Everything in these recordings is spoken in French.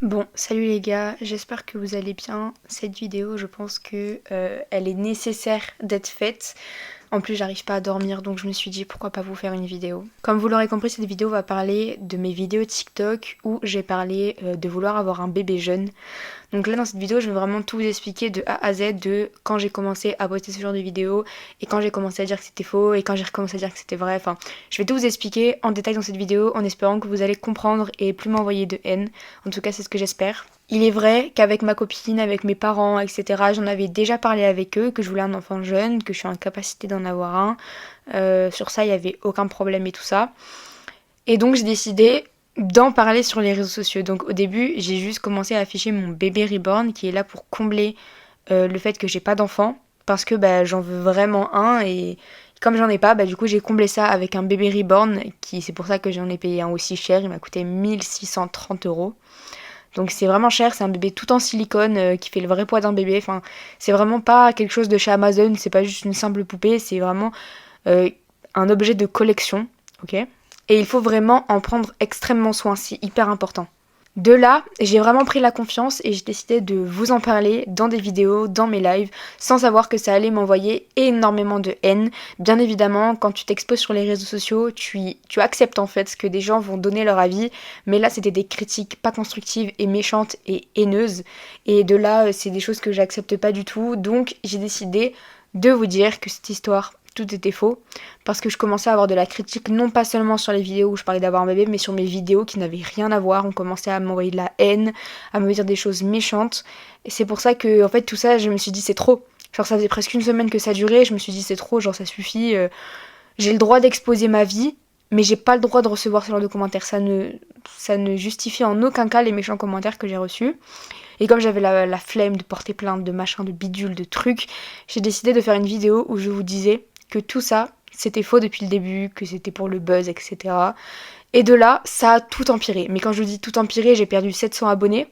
Bon, salut les gars, j'espère que vous allez bien. Cette vidéo, je pense que elle est nécessaire d'être faite. En plus, j'arrive pas à dormir, donc je me suis dit pourquoi pas vous faire une vidéo. Comme vous l'aurez compris, cette vidéo va parler de mes vidéos TikTok où j'ai parlé de vouloir avoir un bébé jeune. Donc là, dans cette vidéo, je vais vraiment tout vous expliquer de A à Z, de quand j'ai commencé à poster ce genre de vidéos, et quand j'ai commencé à dire que c'était faux, et quand j'ai recommencé à dire que c'était vrai. Enfin, je vais tout vous expliquer en détail dans cette vidéo, en espérant que vous allez comprendre et plus m'envoyer de haine. En tout cas, c'est ce que j'espère. Il est vrai qu'avec ma copine, avec mes parents, etc., j'en avais déjà parlé avec eux, que je voulais un enfant jeune, que je suis en capacité d'en avoir un. Sur ça, il n'y avait aucun problème et tout ça. Et donc, j'ai décidé d'en parler sur les réseaux sociaux. Donc au début, j'ai juste commencé à afficher mon bébé reborn qui est là pour combler le fait que j'ai pas d'enfant parce que j'en veux vraiment un et comme j'en ai pas, du coup j'ai comblé ça avec un bébé reborn qui c'est pour ça que j'en ai payé un aussi cher, il m'a coûté 1630 €. Donc c'est vraiment cher, c'est un bébé tout en silicone qui fait le vrai poids d'un bébé. Enfin, c'est vraiment pas quelque chose de chez Amazon, c'est pas juste une simple poupée, c'est vraiment euh, un objet de collection, ok. Et il faut vraiment en prendre extrêmement soin, c'est hyper important. De là, j'ai vraiment pris la confiance et j'ai décidé de vous en parler dans des vidéos, dans mes lives, sans savoir que ça allait m'envoyer énormément de haine. Bien évidemment, quand tu t'exposes sur les réseaux sociaux, tu acceptes en fait que des gens vont donner leur avis, mais là c'était des critiques pas constructives et méchantes et haineuses. Et de là, c'est des choses que j'accepte pas du tout, donc j'ai décidé de vous dire que cette histoire, tout était faux, parce que je commençais à avoir de la critique, non pas seulement sur les vidéos où je parlais d'avoir un bébé, mais sur mes vidéos qui n'avaient rien à voir. On commençait à m'envoyer de la haine, à me dire des choses méchantes. Et c'est pour ça que, en fait, tout ça, je me suis dit, c'est trop. Genre, ça faisait presque une semaine que ça durait, je me suis dit, c'est trop, genre, ça suffit. J'ai le droit d'exposer ma vie, mais j'ai pas le droit de recevoir ce genre de commentaires. Ça ne justifie en aucun cas les méchants commentaires que j'ai reçus. Et comme j'avais la flemme de porter plainte, de machin, de bidule, de trucs, j'ai décidé de faire une vidéo où je vous disais que tout ça, c'était faux depuis le début, que c'était pour le buzz, etc. Et de là, ça a tout empiré. Mais quand je vous dis tout empiré, j'ai perdu 700 abonnés.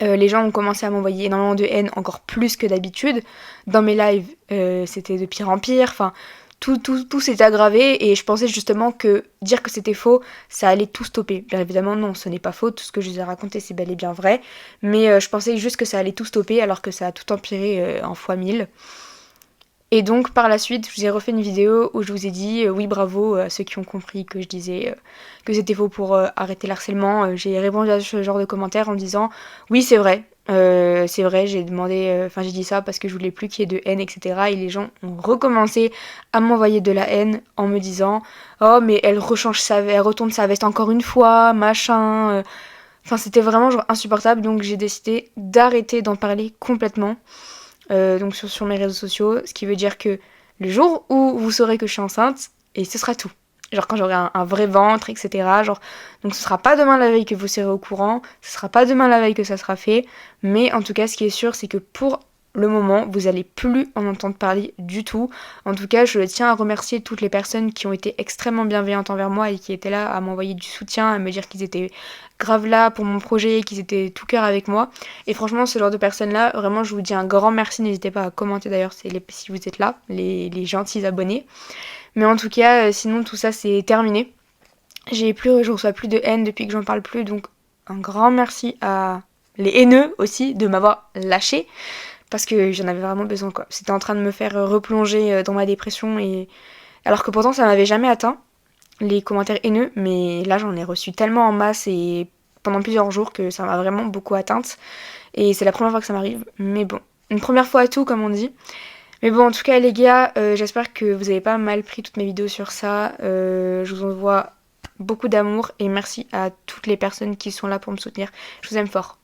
Les gens ont commencé à m'envoyer énormément de haine, encore plus que d'habitude. Dans mes lives, c'était de pire en pire. Enfin, tout s'est aggravé et je pensais justement que dire que c'était faux, ça allait tout stopper. Bien évidemment, non, ce n'est pas faux. Tout ce que je vous ai raconté, c'est bel et bien vrai. Mais je pensais juste que ça allait tout stopper alors que ça a tout empiré en fois 1000. Et donc par la suite, je vous ai refait une vidéo où je vous ai dit oui bravo à ceux qui ont compris que je disais que c'était faux pour arrêter l'harcèlement. J'ai répondu à ce genre de commentaires en disant oui c'est vrai, j'ai demandé, j'ai dit ça parce que je voulais plus qu'il y ait de haine, etc. Et les gens ont recommencé à m'envoyer de la haine en me disant oh mais elle elle retourne sa veste encore une fois, machin. Enfin c'était vraiment genre insupportable donc j'ai décidé d'arrêter d'en parler complètement donc sur mes réseaux sociaux, ce qui veut dire que le jour où vous saurez que je suis enceinte, et ce sera tout. Genre quand j'aurai un vrai ventre, etc. Genre, donc ce sera pas demain la veille que vous serez au courant, ce sera pas demain la veille que ça sera fait, mais en tout cas ce qui est sûr c'est que pour le moment, vous allez plus en entendre parler du tout. En tout cas, je tiens à remercier toutes les personnes qui ont été extrêmement bienveillantes envers moi et qui étaient là à m'envoyer du soutien, à me dire qu'ils étaient grave là pour mon projet, qu'ils étaient tout cœur avec moi. Et franchement, ce genre de personnes-là, vraiment, je vous dis un grand merci. N'hésitez pas à commenter d'ailleurs si vous êtes là, les gentils abonnés. Mais en tout cas, sinon, tout ça, c'est terminé. Je reçois plus de haine depuis que j'en parle plus. Donc, un grand merci à les haineux aussi de m'avoir lâché. Parce que j'en avais vraiment besoin, quoi. C'était en train de me faire replonger dans ma dépression. Et alors que pourtant, ça m'avait jamais atteint, les commentaires haineux. Mais là, j'en ai reçu tellement en masse et pendant plusieurs jours que ça m'a vraiment beaucoup atteinte. Et c'est la première fois que ça m'arrive. Mais bon, une première fois à tout, comme on dit. Mais bon, en tout cas, les gars, j'espère que vous avez pas mal pris toutes mes vidéos sur ça. Je vous envoie beaucoup d'amour et merci à toutes les personnes qui sont là pour me soutenir. Je vous aime fort.